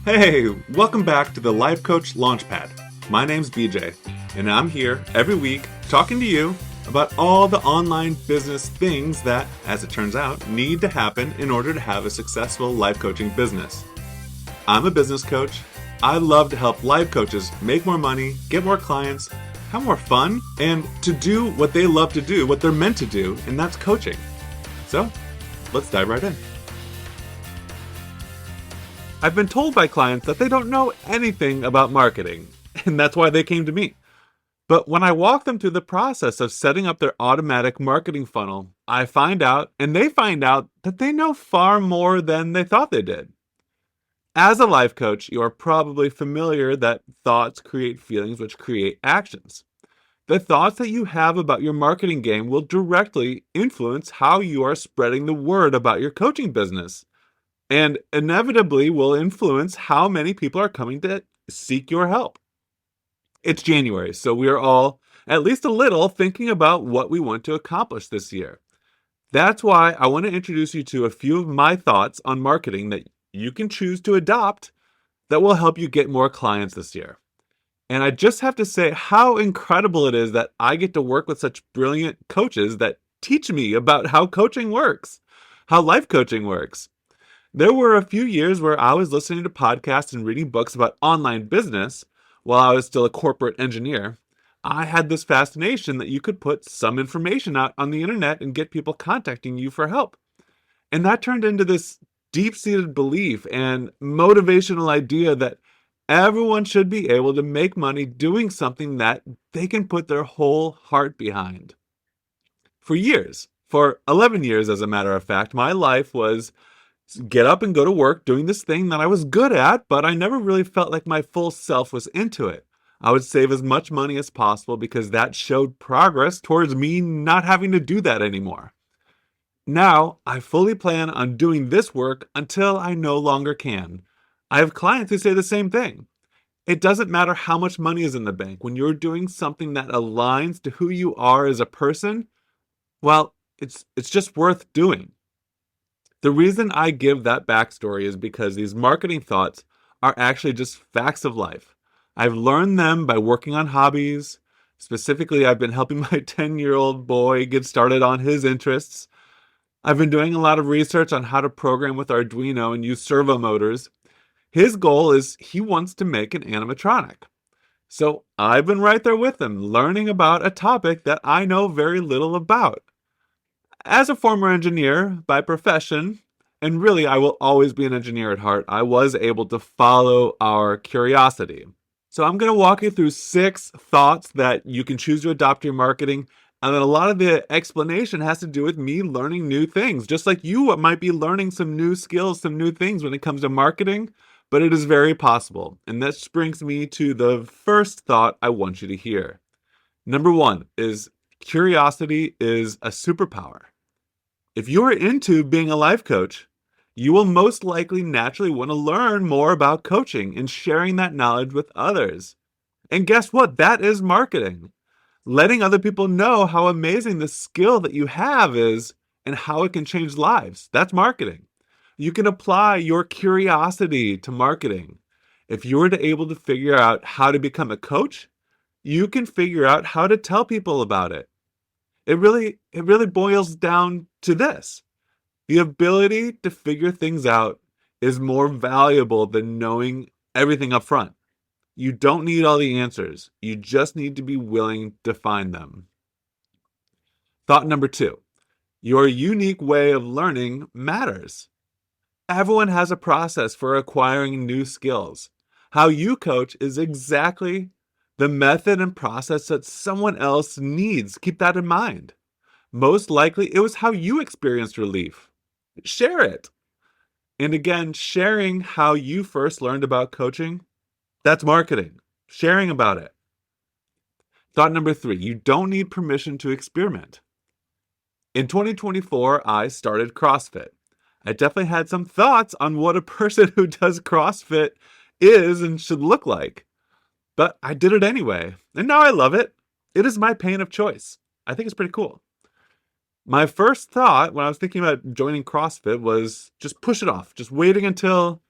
Hey, welcome back to the Life Coach Launchpad. My name's BJ, and I'm here every week talking to you about all the online business things that, as it turns out, need to happen in order to have a successful life coaching business. I'm a business coach. I love to help life coaches make more money, get more clients, have more fun, and to do what they love to do, what they're meant to do, and that's coaching. So, let's dive right in. I've been told by clients that they don't know anything about marketing, and that's why they came to me. But when I walk them through the process of setting up their automatic marketing funnel, I find out, and they find out, that they know far more than they thought they did. As a life coach, you are probably familiar that thoughts create feelings which create actions. The thoughts that you have about your marketing game will directly influence how you are spreading the word about your coaching business, and inevitably will influence how many people are coming to seek your help. It's January, so we are all, at least a little, thinking about what we want to accomplish this year. That's why I want to introduce you to a few of my thoughts on marketing that you can choose to adopt that will help you get more clients this year. And I just have to say how incredible it is that I get to work with such brilliant coaches that teach me about how coaching works, how life coaching works. There were a few years where I was listening to podcasts and reading books about online business while I was still a corporate engineer. I had this fascination that you could put some information out on the internet and get people contacting you for help. And that turned into this deep-seated belief and motivational idea that everyone should be able to make money doing something that they can put their whole heart behind. For 11 years, as a matter of fact, my life was get up and go to work doing this thing that I was good at, but I never really felt like my full self was into it. I would save as much money as possible because that showed progress towards me not having to do that anymore. Now, I fully plan on doing this work until I no longer can. I have clients who say the same thing. It doesn't matter how much money is in the bank. When you're doing something that aligns to who you are as a person, well, it's just worth doing. The reason I give that backstory is because these marketing thoughts are actually just facts of life. I've learned them by working on hobbies. Specifically, I've been helping my 10-year-old boy get started on his interests. I've been doing a lot of research on how to program with Arduino and use servo motors. His goal is he wants to make an animatronic. So I've been right there with him, learning about a topic that I know very little about. As a former engineer by profession, and really I will always be an engineer at heart, I was able to follow our curiosity. So I'm going to walk you through 6 thoughts that you can choose to adopt your marketing. And then a lot of the explanation has to do with me learning new things, just like you might be learning some new skills, some new things when it comes to marketing, but it is very possible. And this brings me to the first thought I want you to hear. Number 1 is curiosity is a superpower. If you're into being a life coach, you will most likely naturally want to learn more about coaching and sharing that knowledge with others. And guess what? That is marketing. Letting other people know how amazing the skill that you have is and how it can change lives. That's marketing. You can apply your curiosity to marketing. If you were to able to figure out how to become a coach, you can figure out how to tell people about it. It really boils down to this. The ability to figure things out is more valuable than knowing everything up front. You don't need all the answers. You just need to be willing to find them. Thought number 2, your unique way of learning matters. Everyone has a process for acquiring new skills. How you coach is exactly the method and process that someone else needs. Keep that in mind. Most likely, it was how you experienced relief. Share it. And again, sharing how you first learned about coaching, that's marketing. Sharing about it. Thought number 3, you don't need permission to experiment. In 2024, I started CrossFit. I definitely had some thoughts on what a person who does CrossFit is and should look like. But I did it anyway, and now I love it. It is my pain of choice. I think it's pretty cool. My first thought when I was thinking about joining CrossFit was just push it off, just waiting until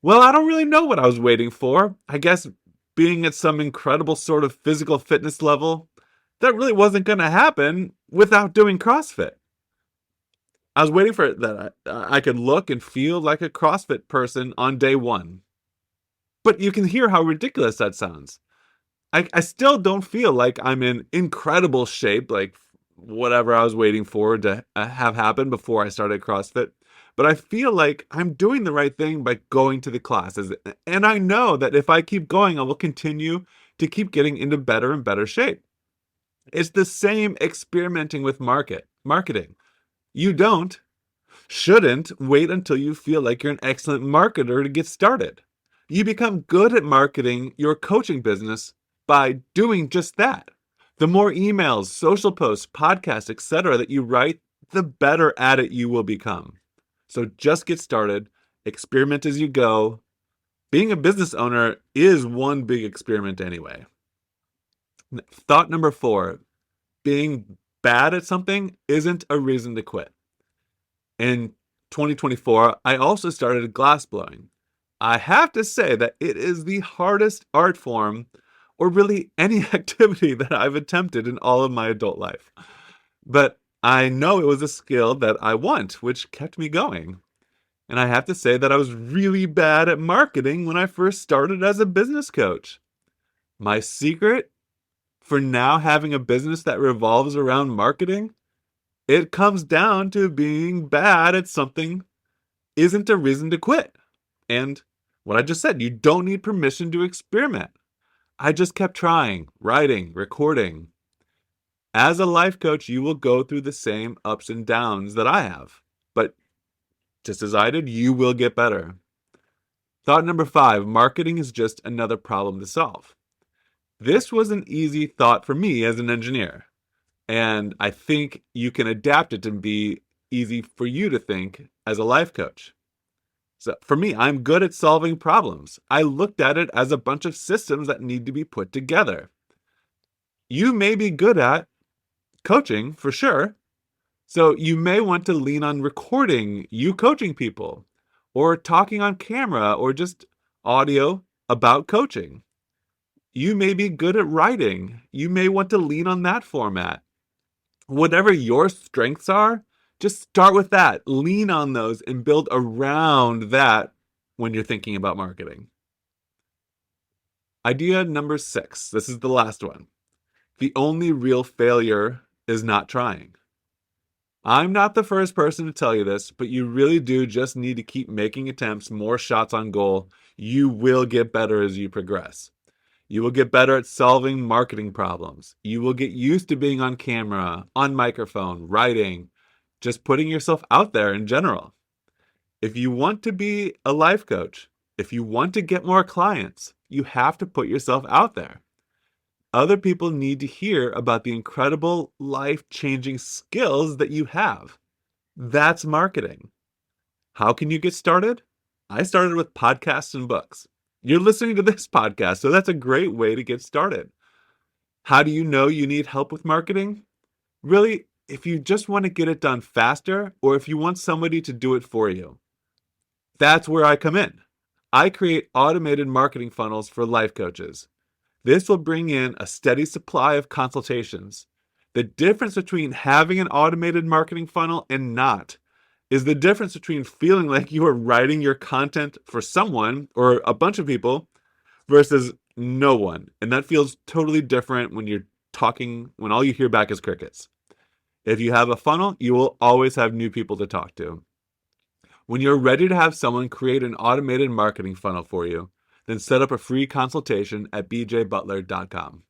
Well, I don't really know what I was waiting for. I guess being at some incredible sort of physical fitness level, that really wasn't going to happen without doing CrossFit. I was waiting for it that I could look and feel like a CrossFit person on day one. But you can hear how ridiculous that sounds. I still don't feel like I'm in incredible shape, like whatever I was waiting for to have happen before I started CrossFit. But I feel like I'm doing the right thing by going to the classes. And I know that if I keep going, I will continue to keep getting into better and better shape. It's the same experimenting with marketing. You shouldn't wait until you feel like you're an excellent marketer to get started. You become good at marketing your coaching business by doing just that. The more emails, social posts, podcasts, etc. that you write, the better at it you will become. So just get started, experiment as you go. Being a business owner is one big experiment anyway. Thought number 4, being bad at something isn't a reason to quit. In 2024, I also started glass blowing. I have to say that it is the hardest art form, or really any activity that I've attempted in all of my adult life. But I know it was a skill that I want, which kept me going. And I have to say that I was really bad at marketing when I first started as a business coach. My secret for now having a business that revolves around marketing, it comes down to being bad at something isn't a reason to quit. And what I just said, you don't need permission to experiment. I just kept trying, writing, recording. As a life coach, you will go through the same ups and downs that I have. But just as I did, you will get better. Thought number 5, marketing is just another problem to solve. This was an easy thought for me as an engineer. And I think you can adapt it to be easy for you to think as a life coach. So for me, I'm good at solving problems. I looked at it as a bunch of systems that need to be put together. You may be good at coaching for sure. So you may want to lean on recording you coaching people, or talking on camera, or just audio about coaching. You may be good at writing. You may want to lean on that format. Whatever your strengths are, just start with that. Lean on those and build around that when you're thinking about marketing. Idea number 6. This is the last one. The only real failure is not trying. I'm not the first person to tell you this, but you really do just need to keep making attempts, more shots on goal. You will get better as you progress. You will get better at solving marketing problems. You will get used to being on camera, on microphone, writing, just putting yourself out there in general. If you want to be a life coach, if you want to get more clients, you have to put yourself out there. Other people need to hear about the incredible life-changing skills that you have. That's marketing. How can you get started? I started with podcasts and books. You're listening to this podcast, so that's a great way to get started. How do you know you need help with marketing? Really, if you just want to get it done faster, or if you want somebody to do it for you. That's where I come in. I create automated marketing funnels for life coaches. This will bring in a steady supply of consultations. The difference between having an automated marketing funnel and not is the difference between feeling like you are writing your content for someone or a bunch of people versus no one. And that feels totally different when you're talking, when all you hear back is crickets. If you have a funnel, you will always have new people to talk to. When you're ready to have someone create an automated marketing funnel for you, then set up a free consultation at bjbutler.com.